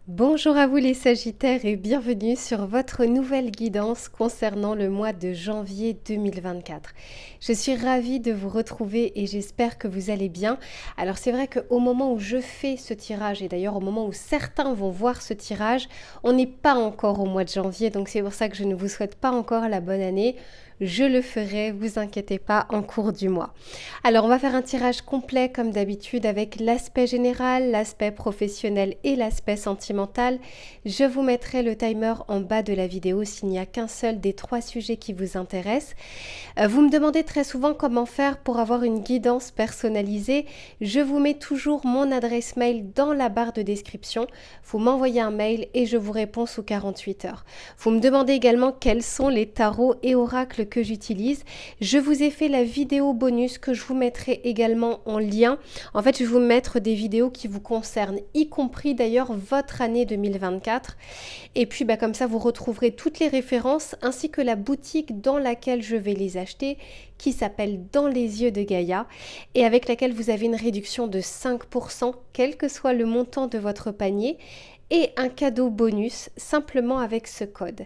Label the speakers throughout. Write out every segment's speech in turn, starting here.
Speaker 1: Bonjour à vous les Sagittaires et bienvenue sur votre nouvelle guidance concernant le mois de janvier 2024. Je suis ravie de vous retrouver et j'espère que vous allez bien. Alors c'est vrai qu'au moment où je fais ce tirage et d'ailleurs au moment où certains vont voir ce tirage, on n'est pas encore au mois de janvier, donc c'est pour ça que je ne vous souhaite pas encore la bonne année. Je le ferai, vous inquiétez pas, en cours du mois. Alors on va faire un tirage complet comme d'habitude avec l'aspect général, l'aspect professionnel et l'aspect sentimental. Je vous mettrai le timer en bas de la vidéo s'il n'y a qu'un seul des trois sujets qui vous intéressent. Vous me demandez très souvent comment faire pour avoir une guidance personnalisée. Je vous mets toujours mon adresse mail dans la barre de description. Vous m'envoyez un mail et je vous réponds sous 48 heures. Vous me demandez également quels sont les tarots et oracles que j'utilise. Je vous ai fait la vidéo bonus que je vous mettrai également en lien. En fait, je vais vous mettre des vidéos qui vous concernent, y compris d'ailleurs votre année 2024. Et puis, comme ça, vous retrouverez toutes les références ainsi que la boutique dans laquelle je vais les acheter, qui s'appelle Dans les yeux de Gaïa et avec laquelle vous avez une réduction de 5%, quel que soit le montant de votre panier, et un cadeau bonus simplement avec ce code.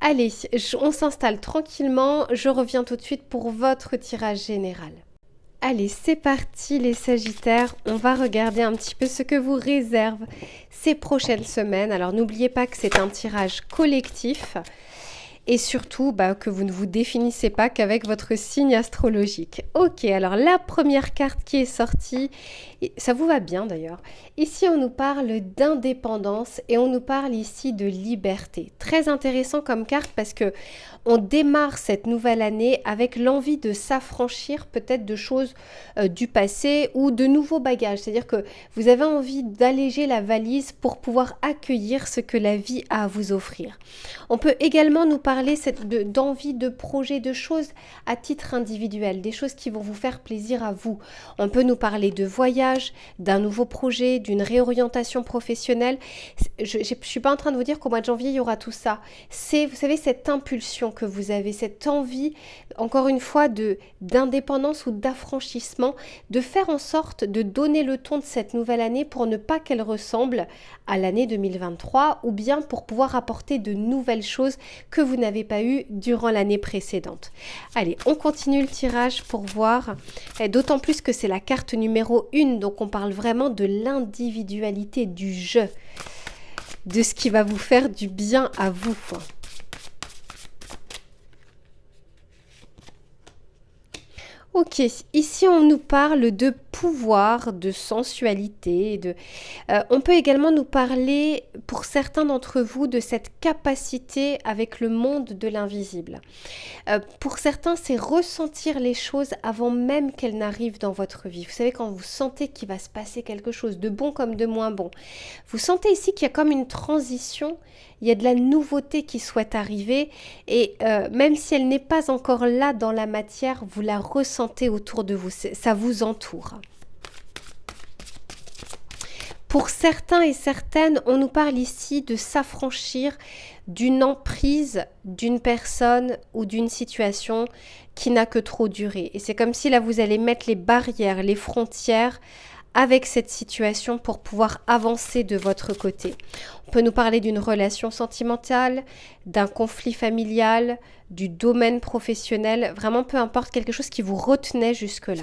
Speaker 1: Allez, on s'installe tranquillement, je reviens tout de suite pour votre tirage général. Allez, c'est parti les Sagittaires, on va regarder un petit peu ce que vous réserve ces prochaines semaines. Alors n'oubliez pas que c'est un tirage collectif et surtout que vous ne vous définissez pas qu'avec votre signe astrologique. Ok, alors la première carte qui est sortie, et ça vous va bien d'ailleurs, ici on nous parle d'indépendance et on nous parle ici de liberté. Très intéressant comme carte parce que on démarre cette nouvelle année avec l'envie de s'affranchir peut-être de choses du passé ou de nouveaux bagages. C'est-à-dire que vous avez envie d'alléger la valise pour pouvoir accueillir ce que la vie a à vous offrir. On peut également nous parler d'envie, de projets, de choses à titre individuel, des choses qui vont vous faire plaisir à vous. On peut nous parler de voyage, d'un nouveau projet, d'une réorientation professionnelle. Je ne suis pas en train de vous dire qu'au mois de janvier, il y aura tout ça. C'est, vous savez, cette impulsion que vous avez, cette envie, encore une fois, d'indépendance ou d'affranchissement, de faire en sorte de donner le ton de cette nouvelle année pour ne pas qu'elle ressemble à l'année 2023 ou bien pour pouvoir apporter de nouvelles choses que vous n'avez pas eues durant l'année précédente. Allez, on continue le tirage pour voir, d'autant plus que c'est la carte numéro 1, donc on parle vraiment de l'individualité, du jeu, de ce qui va vous faire du bien à vous. Ok, ici on nous parle de pouvoir, de sensualité, on peut également nous parler, pour certains d'entre vous, de cette capacité avec le monde de l'invisible. Pour certains, c'est ressentir les choses avant même qu'elles n'arrivent dans votre vie. Vous savez, quand vous sentez qu'il va se passer quelque chose, de bon comme de moins bon, vous sentez ici qu'il y a comme une transition, il y a de la nouveauté qui souhaite arriver et même si elle n'est pas encore là dans la matière, vous la ressentez autour de vous, ça vous entoure. Pour certains et certaines, on nous parle ici de s'affranchir d'une emprise d'une personne ou d'une situation qui n'a que trop duré. Et c'est comme si là, vous allez mettre les barrières, les frontières avec cette situation pour pouvoir avancer de votre côté. On peut nous parler d'une relation sentimentale, d'un conflit familial, du domaine professionnel, vraiment peu importe, quelque chose qui vous retenait jusque-là.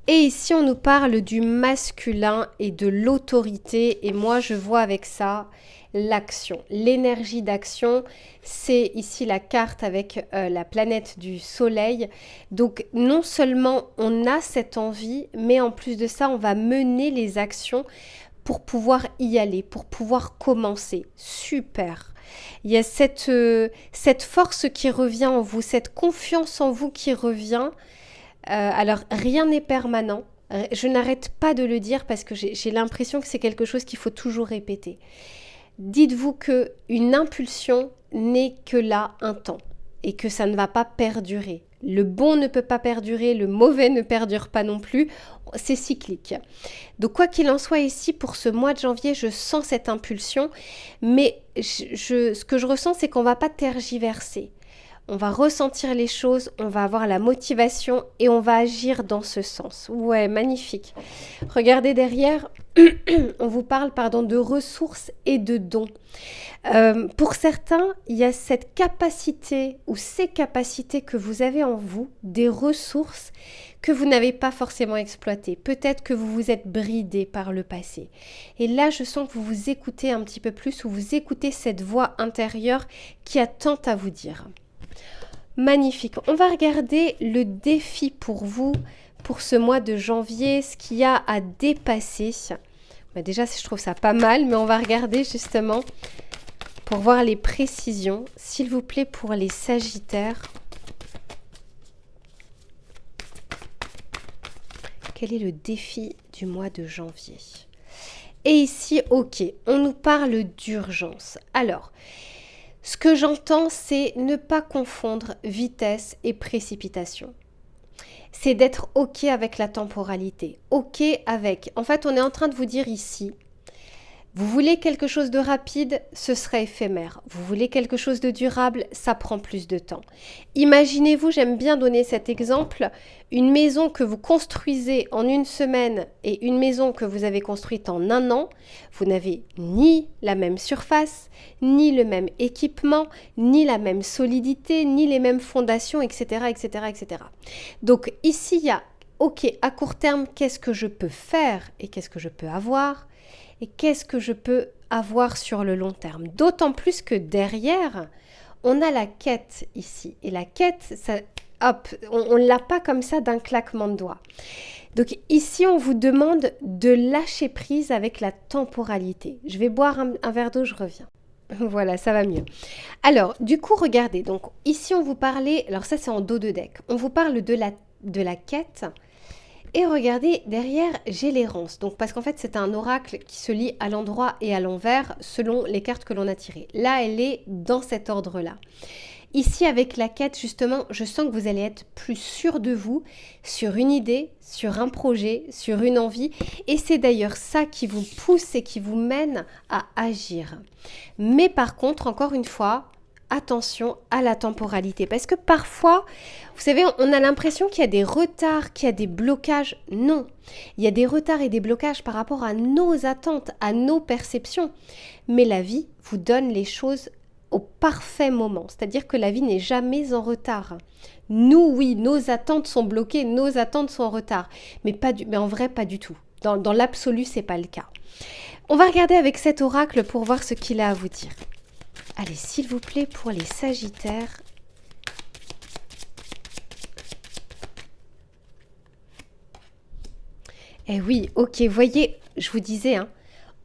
Speaker 1: Et ici, on nous parle du masculin et de l'autorité. Et moi, je vois avec ça l'action, l'énergie d'action. C'est ici la carte avec la planète du soleil. Donc, non seulement on a cette envie, mais en plus de ça, on va mener les actions pour pouvoir y aller, pour pouvoir commencer. Super! Il y a cette force qui revient en vous, cette confiance en vous qui revient. Alors, rien n'est permanent. Je n'arrête pas de le dire parce que j'ai l'impression que c'est quelque chose qu'il faut toujours répéter. Dites-vous qu'une impulsion n'est que là un temps et que ça ne va pas perdurer. Le bon ne peut pas perdurer, le mauvais ne perdure pas non plus. C'est cyclique. Donc, quoi qu'il en soit ici, pour ce mois de janvier, je sens cette impulsion, mais ce que je ressens, c'est qu'on ne va pas tergiverser. on va ressentir les choses, on va avoir la motivation et on va agir dans ce sens. Ouais, magnifique. Regardez derrière, on vous parle, pardon, de ressources et de dons. Pour certains, il y a cette capacité ou ces capacités que vous avez en vous, des ressources que vous n'avez pas forcément exploitées. Peut-être que vous vous êtes bridé par le passé. Et là, je sens que vous vous écoutez un petit peu plus ou vous écoutez cette voix intérieure qui a tant à vous dire. Magnifique. On va regarder le défi pour vous, pour ce mois de janvier, ce qu'il y a à dépasser. Déjà, je trouve ça pas mal, mais on va regarder justement pour voir les précisions. S'il vous plaît, pour les Sagittaires, quel est le défi du mois de janvier? Et ici, ok, on nous parle d'urgence. Alors, ce que j'entends, c'est ne pas confondre vitesse et précipitation. C'est d'être ok avec la temporalité, ok avec... En fait, on est en train de vous dire ici, vous voulez quelque chose de rapide, ce serait éphémère. Vous voulez quelque chose de durable, ça prend plus de temps. Imaginez-vous, j'aime bien donner cet exemple, une maison que vous construisez en une semaine et une maison que vous avez construite en un an. Vous n'avez ni la même surface, ni le même équipement, ni la même solidité, ni les mêmes fondations, etc., etc., etc. Donc ici, il y a, ok, à court terme, qu'est-ce que je peux faire et qu'est-ce que je peux avoir ? Et qu'est-ce que je peux avoir sur le long terme? D'autant plus que derrière, on a la quête ici. Et la quête, ça, hop, on ne l'a pas comme ça d'un claquement de doigts. Donc ici, on vous demande de lâcher prise avec la temporalité. Je vais boire un verre d'eau, je reviens. Voilà, ça va mieux. Alors, du coup, regardez. Donc ici, on vous parlait, alors ça c'est en dos de deck, on vous parle de la quête. Et regardez, derrière, j'ai l'errance. Donc, parce qu'en fait, c'est un oracle qui se lit à l'endroit et à l'envers selon les cartes que l'on a tirées. Là, elle est dans cet ordre-là. Ici, avec la quête, justement, je sens que vous allez être plus sûr de vous, sur une idée, sur un projet, sur une envie. Et c'est d'ailleurs ça qui vous pousse et qui vous mène à agir. Mais par contre, encore une fois, attention à la temporalité. Parce que parfois, vous savez, on a l'impression qu'il y a des retards, qu'il y a des blocages. Non, il y a des retards et des blocages par rapport à nos attentes, à nos perceptions. Mais la vie vous donne les choses au parfait moment. C'est-à-dire que la vie n'est jamais en retard. Nous, oui, nos attentes sont bloquées, nos attentes sont en retard. Mais en vrai, pas du tout. Dans l'absolu, c'est pas le cas. On va regarder avec cet oracle pour voir ce qu'il a à vous dire. Allez, s'il vous plaît, pour les Sagittaires. Eh oui, ok, voyez, je vous disais, hein,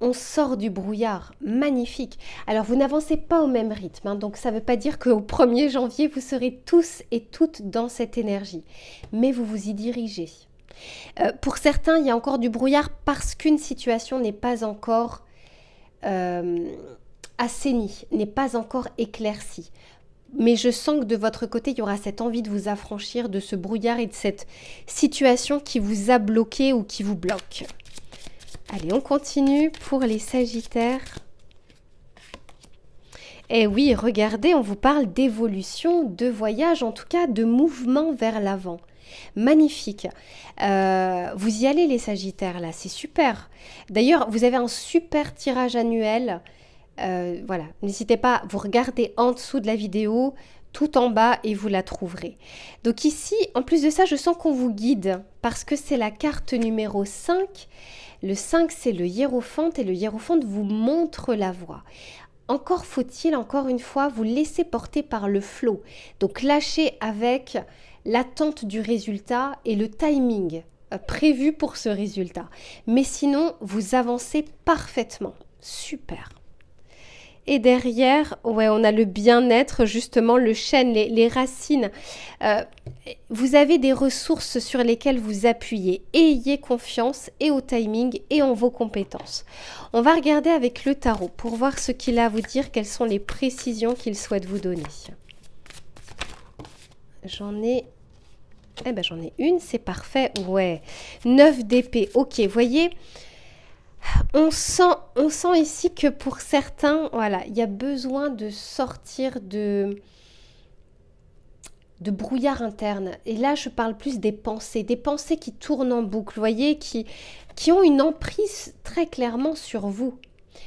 Speaker 1: on sort du brouillard, magnifique. Alors, vous n'avancez pas au même rythme, hein, donc ça ne veut pas dire qu'au 1er janvier, vous serez tous et toutes dans cette énergie, mais vous vous y dirigez. Pour certains, il y a encore du brouillard parce qu'une situation n'est pas encore assainie, n'est pas encore éclaircie. Mais je sens que de votre côté, il y aura cette envie de vous affranchir de ce brouillard et de cette situation qui vous a bloqué ou qui vous bloque. Allez, on continue pour les Sagittaires. Eh oui, regardez, on vous parle d'évolution, de voyage, en tout cas de mouvement vers l'avant. Magnifique. Vous y allez les Sagittaires là, c'est super. D'ailleurs, vous avez un super tirage annuel. Voilà, n'hésitez pas, vous regardez en dessous de la vidéo, tout en bas et vous la trouverez. Donc ici, en plus de ça, je sens qu'on vous guide parce que c'est la carte numéro 5. Le 5, c'est le hiérophante et le hiérophante vous montre la voie. Encore faut-il, encore une fois, vous laisser porter par le flow. Donc lâchez avec l'attente du résultat et le timing prévu pour ce résultat. Mais sinon, vous avancez parfaitement. Super. Et derrière, ouais, on a le bien-être, justement, le chêne, les racines. Vous avez des ressources sur lesquelles vous appuyez. Ayez confiance et au timing et en vos compétences. On va regarder avec le tarot pour voir ce qu'il a à vous dire, quelles sont les précisions qu'il souhaite vous donner. J'en ai une, c'est parfait. Ouais, 9 d'épée. Ok, voyez... On sent ici que pour certains, voilà, il y a besoin de sortir de de brouillard interne. Et là, je parle plus des pensées qui tournent en boucle, vous voyez, qui ont une emprise très clairement sur vous.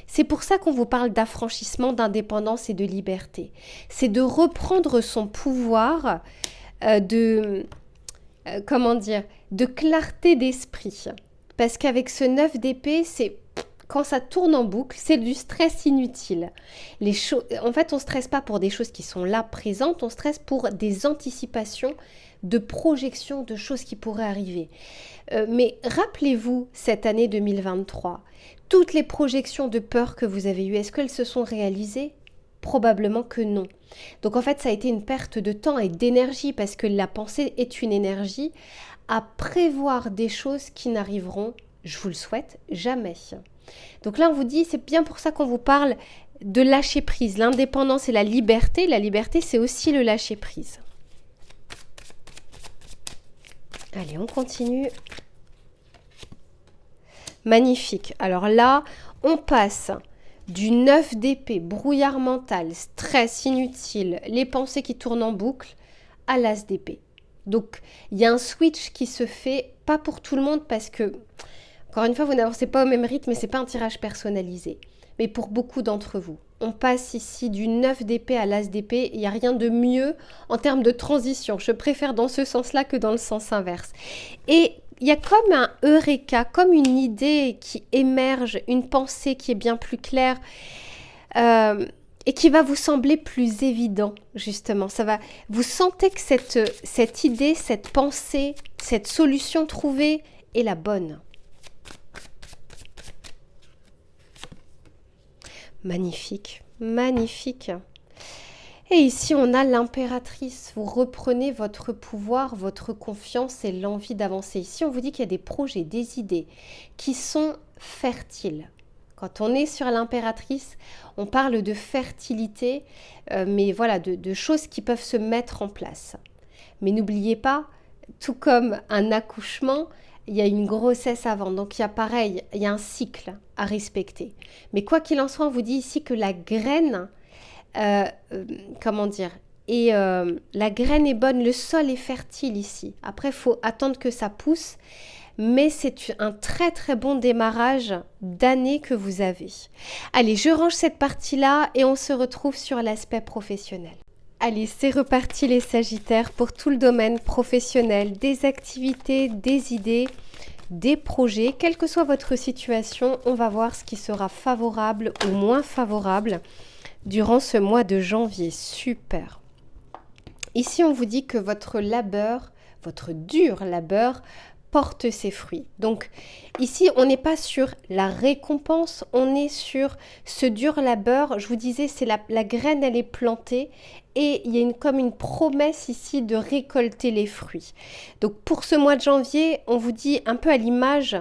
Speaker 1: C'est pour ça qu'on vous parle d'affranchissement, d'indépendance et de liberté. C'est de reprendre son pouvoir de clarté d'esprit. Parce qu'avec ce 9 d'épée, c'est quand ça tourne en boucle, c'est du stress inutile. En fait, on ne stresse pas pour des choses qui sont là, présentes, on stresse pour des anticipations, de projections, de choses qui pourraient arriver. Mais rappelez-vous, cette année 2023, toutes les projections de peur que vous avez eues, est-ce qu'elles se sont réalisées ? Probablement que non. Donc en fait, ça a été une perte de temps et d'énergie parce que la pensée est une énergie à prévoir des choses qui n'arriveront, je vous le souhaite, jamais. Donc là, on vous dit, c'est bien pour ça qu'on vous parle de lâcher prise. L'indépendance et la liberté, c'est aussi le lâcher prise. Allez, on continue. Magnifique. Alors là, on passe du 9 d'épée, brouillard mental, stress inutile, les pensées qui tournent en boucle, à l'as d'épée. Donc, il y a un switch qui se fait, pas pour tout le monde parce que, encore une fois, vous n'avancez pas au même rythme et ce n'est pas un tirage personnalisé. Mais pour beaucoup d'entre vous, on passe ici du 9 d'épée à l'as d'épée. Il n'y a rien de mieux en termes de transition. Je préfère dans ce sens-là que dans le sens inverse. Et il y a comme un eureka, comme une idée qui émerge, une pensée qui est bien plus claire et qui va vous sembler plus évident, justement. Vous sentez que cette idée, cette pensée, cette solution trouvée est la bonne. Magnifique, magnifique. Et ici, on a l'impératrice. Vous reprenez votre pouvoir, votre confiance et l'envie d'avancer. Ici, on vous dit qu'il y a des projets, des idées qui sont fertiles. Quand on est sur l'impératrice, on parle de fertilité, mais voilà, de choses qui peuvent se mettre en place. Mais n'oubliez pas, tout comme un accouchement, il y a une grossesse avant. Donc, il y a un cycle à respecter. Mais quoi qu'il en soit, on vous dit ici que la graine... la graine est bonne, le sol est fertile ici. Après, il faut attendre que ça pousse, mais c'est un très très bon démarrage d'année que vous avez. Allez, je range cette partie-là et on se retrouve sur l'aspect professionnel. Allez, c'est reparti les Sagittaires pour tout le domaine professionnel, des activités, des idées, des projets. Quelle que soit votre situation, on va voir ce qui sera favorable ou moins favorable durant ce mois de janvier. Super. Ici, on vous dit que votre labeur, votre dur labeur, porte ses fruits. Donc, ici, on n'est pas sur la récompense, on est sur ce dur labeur. Je vous disais, c'est la graine, elle est plantée et il y a comme une promesse ici de récolter les fruits. Donc, pour ce mois de janvier, on vous dit un peu à l'image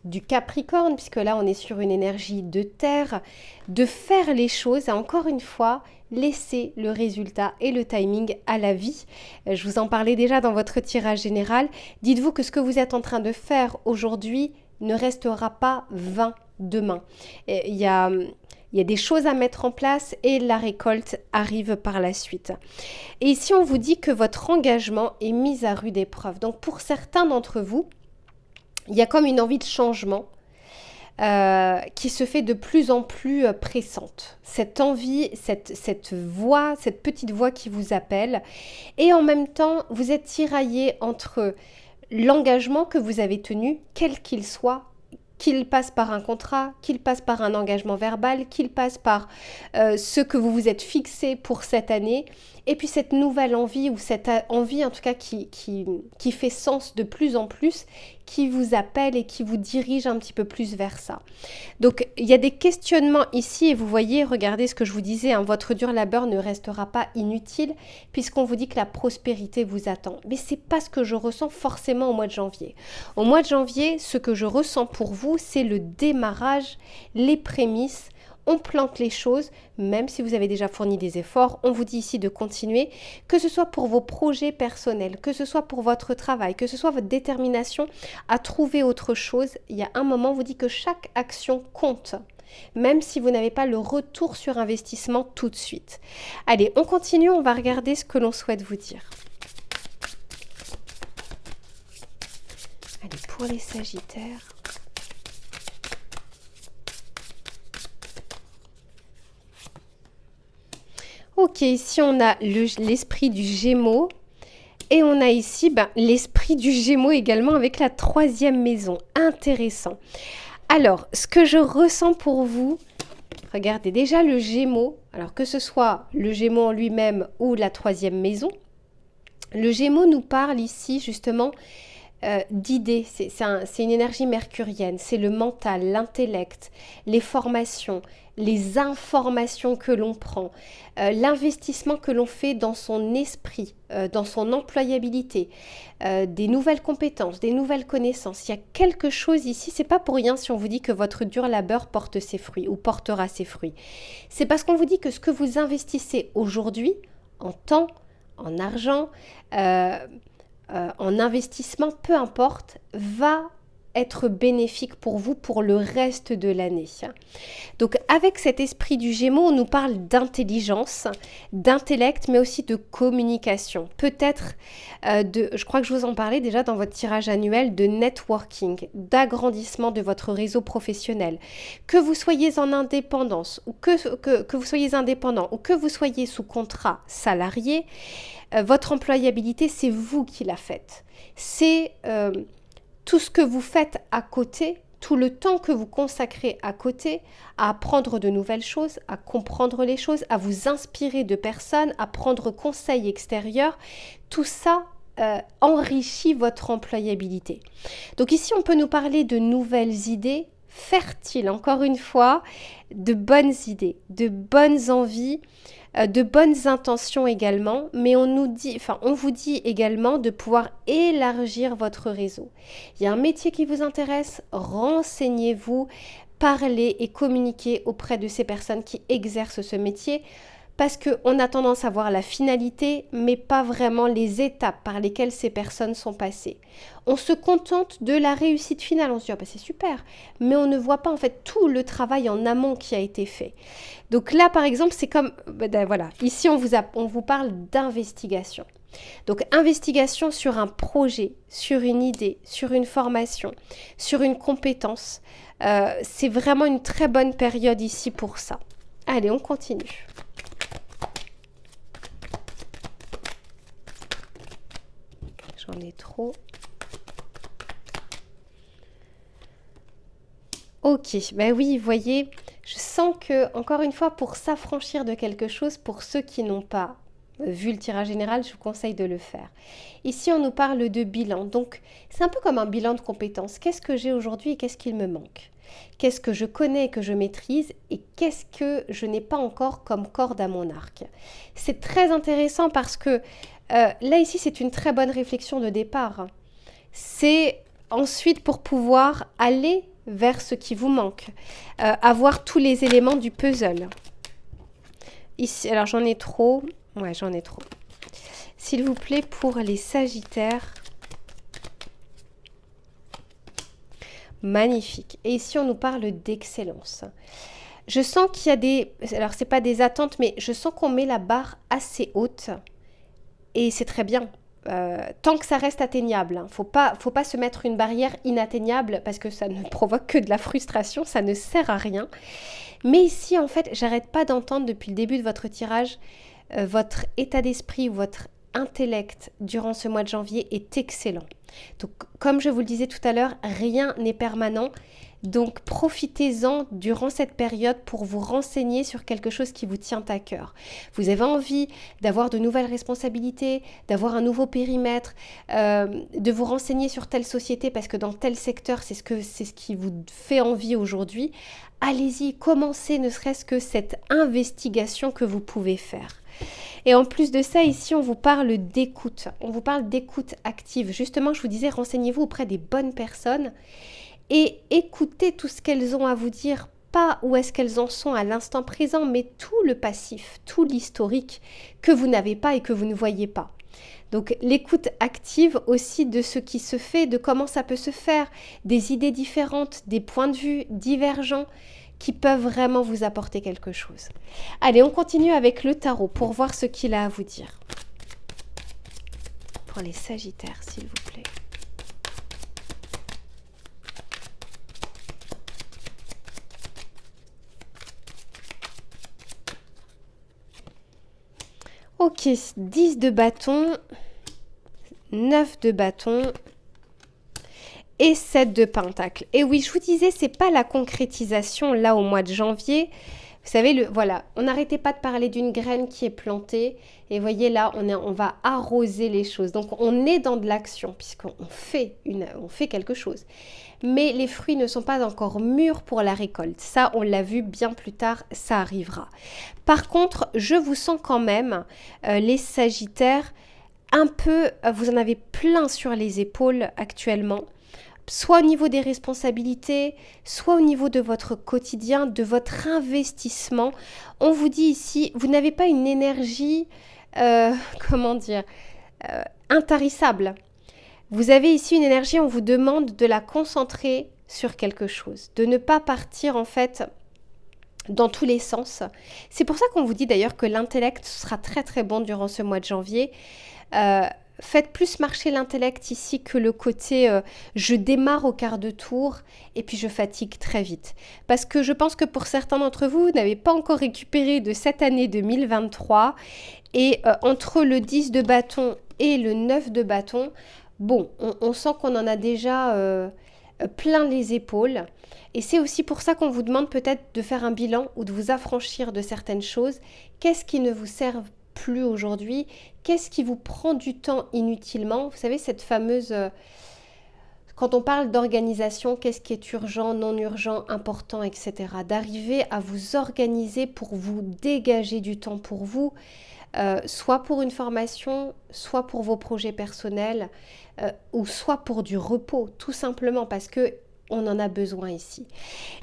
Speaker 1: du Capricorne, puisque là on est sur une énergie de terre, de faire les choses, et encore une fois, laisser le résultat et le timing à la vie. Je vous en parlais déjà dans votre tirage général. Dites-vous que ce que vous êtes en train de faire aujourd'hui ne restera pas vain demain. Il y a des choses à mettre en place et la récolte arrive par la suite. Et ici, on vous dit que votre engagement est mis à rude épreuve. Donc pour certains d'entre vous, il y a comme une envie de changement qui se fait de plus en plus pressante. Cette envie, cette voix, cette petite voix qui vous appelle. Et en même temps, vous êtes tiraillé entre l'engagement que vous avez tenu, quel qu'il soit, qu'il passe par un contrat, qu'il passe par un engagement verbal, qu'il passe par ce que vous vous êtes fixé pour cette année, et puis cette nouvelle envie, ou cette envie en tout cas qui fait sens de plus en plus, qui vous appelle et qui vous dirige un petit peu plus vers ça. Donc il y a des questionnements ici, et vous voyez, regardez ce que je vous disais, hein, votre dur labeur ne restera pas inutile, puisqu'on vous dit que la prospérité vous attend. Mais c'est pas ce que je ressens forcément au mois de janvier. Au mois de janvier, ce que je ressens pour vous, c'est le démarrage, les prémices. On plante les choses, même si vous avez déjà fourni des efforts, on vous dit ici de continuer, que ce soit pour vos projets personnels, que ce soit pour votre travail, que ce soit votre détermination à trouver autre chose. Il y a un moment, on vous dit que chaque action compte, même si vous n'avez pas le retour sur investissement tout de suite. Allez, on continue, on va regarder ce que l'on souhaite vous dire. Allez, pour les Sagittaires. Ok, ici on a l'esprit du Gémeaux. Et on a ici l'esprit du Gémeaux également avec la 3e maison. Intéressant. Alors, ce que je ressens pour vous, regardez déjà le Gémeaux. Alors que ce soit le Gémeaux en lui-même ou la 3e maison, le Gémeaux nous parle ici justement d'idées. C'est une énergie mercurienne. C'est le mental, l'intellect, les formations, les informations que l'on prend, l'investissement que l'on fait dans son esprit, dans son employabilité, des nouvelles compétences, des nouvelles connaissances. Il y a quelque chose ici, c'est pas pour rien si on vous dit que votre dur labeur porte ses fruits ou portera ses fruits. C'est parce qu'on vous dit que ce que vous investissez aujourd'hui, en temps, en argent, en investissement, peu importe, va être bénéfique pour vous pour le reste de l'année. Donc avec cet esprit du Gémeaux, on nous parle d'intelligence, d'intellect, mais aussi de communication. Peut-être je crois que je vous en parlais déjà dans votre tirage annuel, de networking, d'agrandissement de votre réseau professionnel. Que vous soyez en indépendance, ou que vous soyez indépendant, ou que vous soyez sous contrat salarié, votre employabilité, c'est vous qui la faites. C'est tout ce que vous faites à côté, tout le temps que vous consacrez à côté, à apprendre de nouvelles choses, à comprendre les choses, à vous inspirer de personnes, à prendre conseil extérieur, tout ça enrichit votre employabilité. Donc ici, on peut nous parler de nouvelles idées fertiles, encore une fois, de bonnes idées, de bonnes envies, de bonnes intentions également, mais on vous dit également de pouvoir élargir votre réseau. Il y a un métier qui vous intéresse, renseignez-vous, parlez et communiquez auprès de ces personnes qui exercent ce métier, parce qu'on a tendance à voir la finalité, mais pas vraiment les étapes par lesquelles ces personnes sont passées. On se contente de la réussite finale, on se dit c'est super, mais on ne voit pas en fait tout le travail en amont qui a été fait. Donc là par exemple, c'est comme, voilà, ici on vous parle d'investigation. Donc investigation sur un projet, sur une idée, sur une formation, sur une compétence. C'est vraiment une très bonne période ici pour ça. Allez, on continue. J'en ai trop. Ok, oui, vous voyez, je sens que, encore une fois, pour s'affranchir de quelque chose, pour ceux qui n'ont pas vu le tirage général, je vous conseille de le faire. Ici, on nous parle de bilan. Donc, c'est un peu comme un bilan de compétences. Qu'est-ce que j'ai aujourd'hui et qu'est-ce qu'il me manque? Qu'est-ce que je connais et que je maîtrise et qu'est-ce que je n'ai pas encore comme corde à mon arc? C'est très intéressant parce que là, ici, c'est une très bonne réflexion de départ. C'est ensuite pour pouvoir aller vers ce qui vous manque, avoir tous les éléments du puzzle. Ici, alors j'en ai trop. Ouais, j'en ai trop. S'il vous plaît, pour les Sagittaires. Magnifique. Et ici, on nous parle d'excellence. Je sens qu'il y a des... Alors, c'est pas des attentes, mais je sens qu'on met la barre assez haute. Et c'est très bien. Tant que ça reste atteignable. Hein. Faut pas se mettre une barrière inatteignable parce que ça ne provoque que de la frustration, ça ne sert à rien. Mais ici, en fait, j'arrête pas d'entendre depuis le début de votre tirage, votre état d'esprit, votre intellect durant ce mois de janvier est excellent. Donc, comme je vous le disais tout à l'heure, rien n'est permanent. Donc, profitez-en durant cette période pour vous renseigner sur quelque chose qui vous tient à cœur. Vous avez envie d'avoir de nouvelles responsabilités, d'avoir un nouveau périmètre, de vous renseigner sur telle société parce que dans tel secteur, c'est ce qui vous fait envie aujourd'hui. Allez-y, commencez ne serait-ce que cette investigation que vous pouvez faire. Et en plus de ça, ici, on vous parle d'écoute. On vous parle d'écoute active. Justement, je vous disais, renseignez-vous auprès des bonnes personnes et écoutez tout ce qu'elles ont à vous dire, pas où est-ce qu'elles en sont à l'instant présent, mais tout le passif, tout l'historique que vous n'avez pas et que vous ne voyez pas. Donc l'écoute active aussi de ce qui se fait, de comment ça peut se faire, des idées différentes, des points de vue divergents qui peuvent vraiment vous apporter quelque chose. Allez, on continue avec le tarot pour voir ce qu'il a à vous dire. Pour les Sagittaires, s'il vous plaît. Ok, 10 de bâton, 9 de bâton et 7 de pentacle. Et oui, je vous disais, c'est pas la concrétisation là au mois de janvier. Vous savez, voilà, on n'arrêtait pas de parler d'une graine qui est plantée. Et voyez là, on va arroser les choses. Donc on est dans de l'action puisqu'on fait, on fait quelque chose. Mais les fruits ne sont pas encore mûrs pour la récolte. Ça, on l'a vu bien plus tard, ça arrivera. Par contre, je vous sens quand même, les Sagittaires, un peu, vous en avez plein sur les épaules actuellement. Soit au niveau des responsabilités, soit au niveau de votre quotidien, de votre investissement. On vous dit ici, vous n'avez pas une énergie, comment dire, intarissable. Vous avez ici une énergie, on vous demande de la concentrer sur quelque chose, de ne pas partir en fait dans tous les sens. C'est pour ça qu'on vous dit d'ailleurs que l'intellect sera très très bon durant ce mois de janvier. Faites plus marcher l'intellect ici que le côté je démarre au quart de tour et puis je fatigue très vite. Parce que je pense que pour certains d'entre vous, vous n'avez pas encore récupéré de cette année 2023 et entre le 10 de bâton et le 9 de bâton, bon, on sent qu'on en a déjà plein les épaules. Et c'est aussi pour ça qu'on vous demande peut-être de faire un bilan ou de vous affranchir de certaines choses. Qu'est-ce qui ne vous sert plus aujourd'hui? Qu'est-ce qui vous prend du temps inutilement? Vous savez, cette fameuse... quand on parle d'organisation, qu'est-ce qui est urgent, non urgent, important, etc. D'arriver à vous organiser pour vous dégager du temps pour vous, soit pour une formation, soit pour vos projets personnels, ou soit pour du repos, tout simplement parce que on en a besoin ici.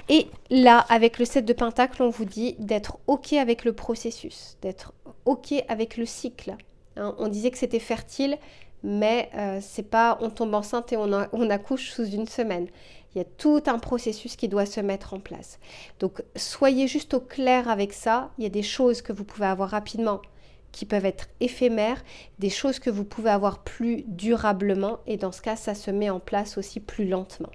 Speaker 1: Et là, avec le 7 de pentacle, on vous dit d'être OK avec le processus, d'être OK avec le cycle. Hein, on disait que c'était fertile, mais c'est pas on tombe enceinte et on accouche sous une semaine. Il y a tout un processus qui doit se mettre en place. Donc, soyez juste au clair avec ça. Il y a des choses que vous pouvez avoir rapidement qui peuvent être éphémères, des choses que vous pouvez avoir plus durablement et dans ce cas, ça se met en place aussi plus lentement.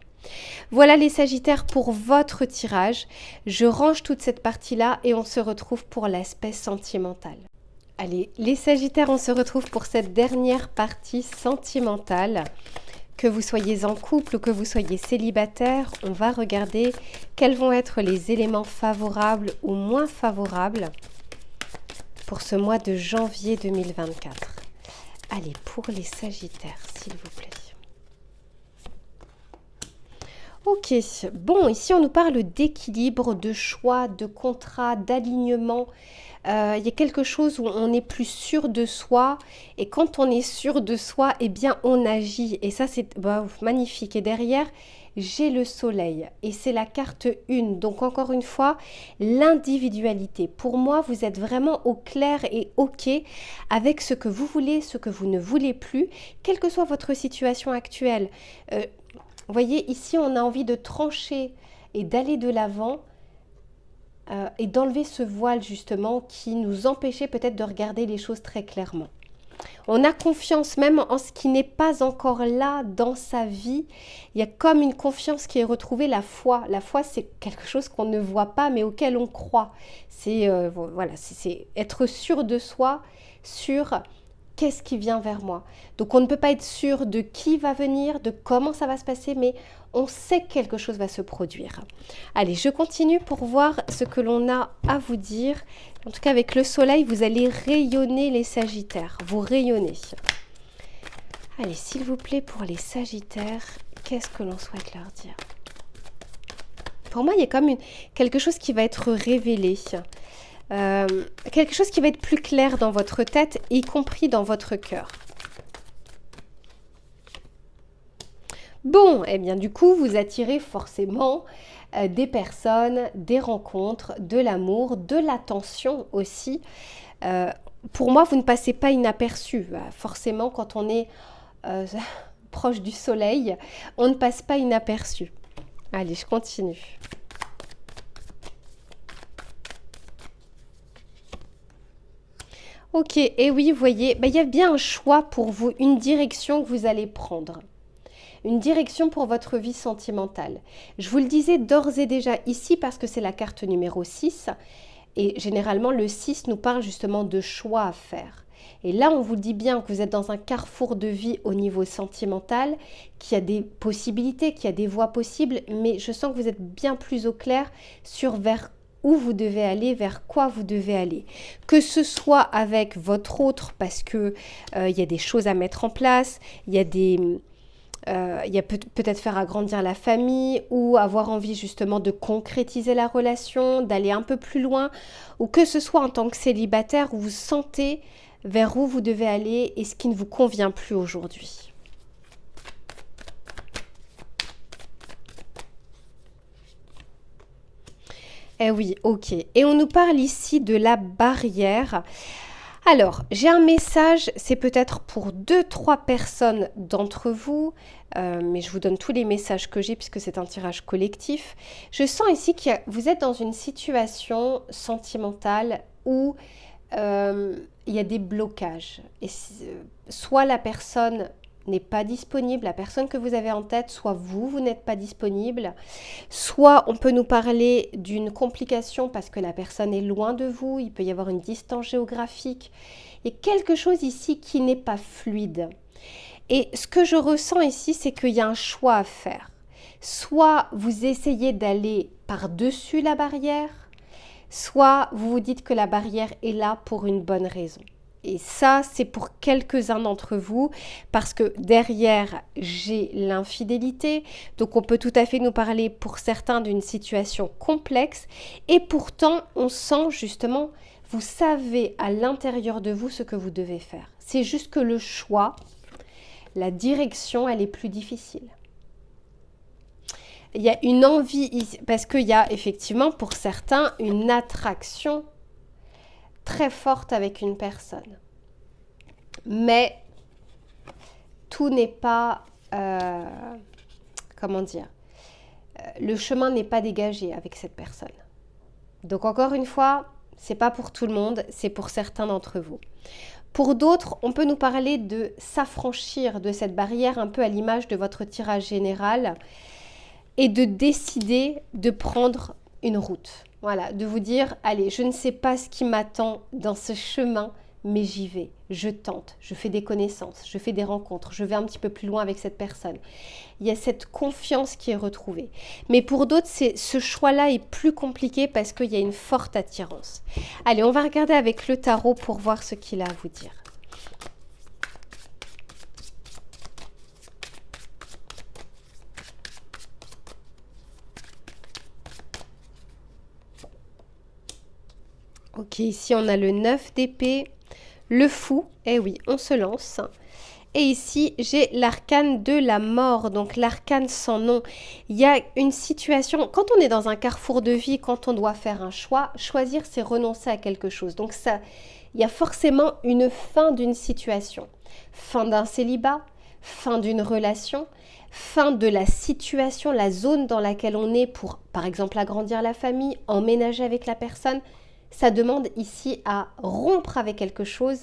Speaker 1: Voilà les Sagittaires pour votre tirage. Je range toute cette partie-là et on se retrouve pour l'aspect sentimental. Allez, les Sagittaires, on se retrouve pour cette dernière partie sentimentale. Que vous soyez en couple ou que vous soyez célibataire, on va regarder quels vont être les éléments favorables ou moins favorables pour ce mois de janvier 2024. Allez, pour les Sagittaires, s'il vous plaît. Ok, bon, ici on nous parle d'équilibre, de choix, de contrat, d'alignement. Il y a quelque chose où on est plus sûr de soi et quand on est sûr de soi, eh bien on agit et ça c'est magnifique. Et derrière, j'ai le soleil et c'est la carte 1. Donc encore une fois, l'individualité. Pour moi, vous êtes vraiment au clair et ok avec ce que vous voulez, ce que vous ne voulez plus, quelle que soit votre situation actuelle. Vous voyez, ici, on a envie de trancher et d'aller de l'avant et d'enlever ce voile, justement, qui nous empêchait peut-être de regarder les choses très clairement. On a confiance même en ce qui n'est pas encore là dans sa vie. Il y a comme une confiance qui est retrouvée, la foi. La foi, c'est quelque chose qu'on ne voit pas, mais auquel on croit. C'est voilà, c'est être sûr de soi, sur... qu'est-ce qui vient vers moi? Donc on ne peut pas être sûr de qui va venir, de comment ça va se passer, mais on sait que quelque chose va se produire. Allez, je continue pour voir ce que l'on a à vous dire. En tout cas, avec le soleil, vous allez rayonner les Sagittaires. Vous rayonnez. Allez, s'il vous plaît, pour les Sagittaires, qu'est-ce que l'on souhaite leur dire? Pour moi, il y a comme quelque chose qui va être révélé. Quelque chose qui va être plus clair dans votre tête, y compris dans votre cœur. Bon, eh bien du coup, vous attirez forcément des personnes, des rencontres, de l'amour, de l'attention aussi. Pour moi, vous ne passez pas inaperçu. Forcément, quand on est proche du soleil, on ne passe pas inaperçu. Allez, je continue. Ok, et oui, vous voyez, il y a bien un choix pour vous, une direction que vous allez prendre. Une direction pour votre vie sentimentale. Je vous le disais d'ores et déjà ici parce que c'est la carte numéro 6. Et généralement, le 6 nous parle justement de choix à faire. Et là, on vous dit bien que vous êtes dans un carrefour de vie au niveau sentimental, qu'il y a des possibilités, qu'il y a des voies possibles, mais je sens que vous êtes bien plus au clair sur vers où vous devez aller, vers quoi vous devez aller. Que ce soit avec votre autre, parce que il y a des choses à mettre en place, il y a peut-être faire agrandir la famille ou avoir envie justement de concrétiser la relation, d'aller un peu plus loin, ou que ce soit en tant que célibataire où vous sentez vers où vous devez aller et ce qui ne vous convient plus aujourd'hui. Eh oui, ok. Et on nous parle ici de la barrière. Alors, j'ai un message, c'est peut-être pour 2-3 personnes d'entre vous, mais je vous donne tous les messages que j'ai puisque c'est un tirage collectif. Je sens ici que vous êtes dans une situation sentimentale où il y a des blocages. Et soit la personne n'est pas disponible, la personne que vous avez en tête, soit vous n'êtes pas disponible, soit on peut nous parler d'une complication parce que la personne est loin de vous, il peut y avoir une distance géographique, et quelque chose ici qui n'est pas fluide. Et ce que je ressens ici, c'est qu'il y a un choix à faire. Soit vous essayez d'aller par-dessus la barrière, soit vous vous dites que la barrière est là pour une bonne raison. Et ça, c'est pour quelques-uns d'entre vous, parce que derrière, j'ai l'infidélité. Donc, on peut tout à fait nous parler pour certains d'une situation complexe. Et pourtant, on sent justement, vous savez à l'intérieur de vous ce que vous devez faire. C'est juste que le choix, la direction, elle est plus difficile. Il y a une envie, parce qu'il y a effectivement pour certains une attraction très forte avec une personne. Mais tout n'est pas, comment dire, le chemin n'est pas dégagé avec cette personne. Donc encore une fois, c'est pas pour tout le monde, c'est pour certains d'entre vous. Pour d'autres, on peut nous parler de s'affranchir de cette barrière un peu à l'image de votre tirage général et de décider de prendre une route. Voilà, de vous dire, allez, je ne sais pas ce qui m'attend dans ce chemin, mais j'y vais, je tente, je fais des connaissances, je fais des rencontres, je vais un petit peu plus loin avec cette personne. Il y a cette confiance qui est retrouvée. Mais pour d'autres, ce choix-là est plus compliqué parce qu'il y a une forte attirance. Allez, on va regarder avec le tarot pour voir ce qu'il a à vous dire. Ok, ici on a le 9 d'épée, le fou, eh oui, on se lance. Et ici, j'ai l'arcane de la mort, donc l'arcane sans nom. Il y a une situation, quand on est dans un carrefour de vie, quand on doit faire un choix, choisir, c'est renoncer à quelque chose. Donc ça, il y a forcément une fin d'une situation. Fin d'un célibat, fin d'une relation, fin de la situation, la zone dans laquelle on est pour, par exemple, agrandir la famille, emménager avec la personne. Ça demande ici à rompre avec quelque chose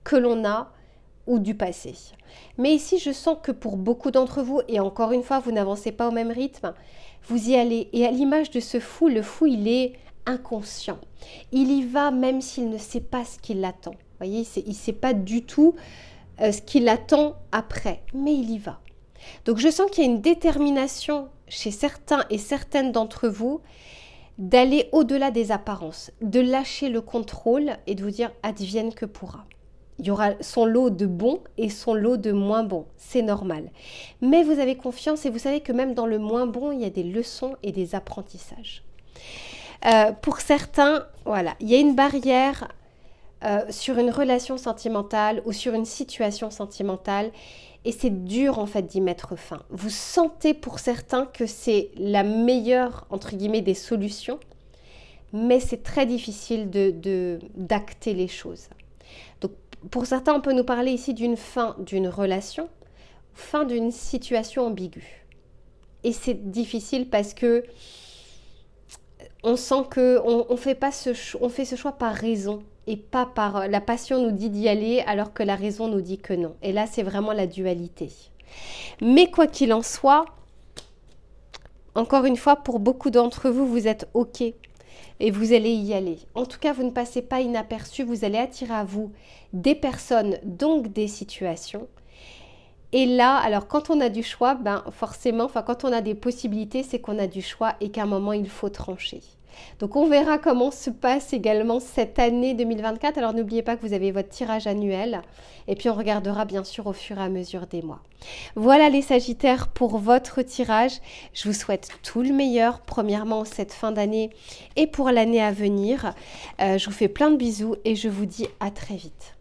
Speaker 1: que l'on a ou du passé. Mais ici, je sens que pour beaucoup d'entre vous, et encore une fois, vous n'avancez pas au même rythme, vous y allez. Et à l'image de ce fou, le fou, il est inconscient. Il y va même s'il ne sait pas ce qui l'attend. Vous voyez, il ne sait pas du tout ce qui l'attend après, mais il y va. Donc, je sens qu'il y a une détermination chez certains et certaines d'entre vous d'aller au-delà des apparences, de lâcher le contrôle et de vous dire advienne que pourra. Il y aura son lot de bons et son lot de moins bons, c'est normal. Mais vous avez confiance et vous savez que même dans le moins bon, il y a des leçons et des apprentissages. Pour certains, voilà, il y a une barrière sur une relation sentimentale ou sur une situation sentimentale et c'est dur en fait d'y mettre fin. Vous sentez pour certains que c'est la meilleure entre guillemets des solutions, mais c'est très difficile d'acter les choses. Donc pour certains, on peut nous parler ici d'une fin d'une relation, fin d'une situation ambiguë. Et c'est difficile parce que on sent qu'on fait ce choix par raison et pas par la passion nous dit d'y aller alors que la raison nous dit que non. Et là, c'est vraiment la dualité. Mais quoi qu'il en soit, encore une fois, pour beaucoup d'entre vous, vous êtes OK. et vous allez y aller. En tout cas, vous ne passez pas inaperçu, vous allez attirer à vous des personnes, donc des situations. Et là, alors quand on a du choix, ben forcément, enfin quand on a des possibilités, c'est qu'on a du choix et qu'à un moment, il faut trancher. Donc on verra comment se passe également cette année 2024. Alors n'oubliez pas que vous avez votre tirage annuel et puis on regardera bien sûr au fur et à mesure des mois. Voilà les Sagittaires pour votre tirage. Je vous souhaite tout le meilleur, premièrement cette fin d'année et pour l'année à venir. Je vous fais plein de bisous et je vous dis à très vite.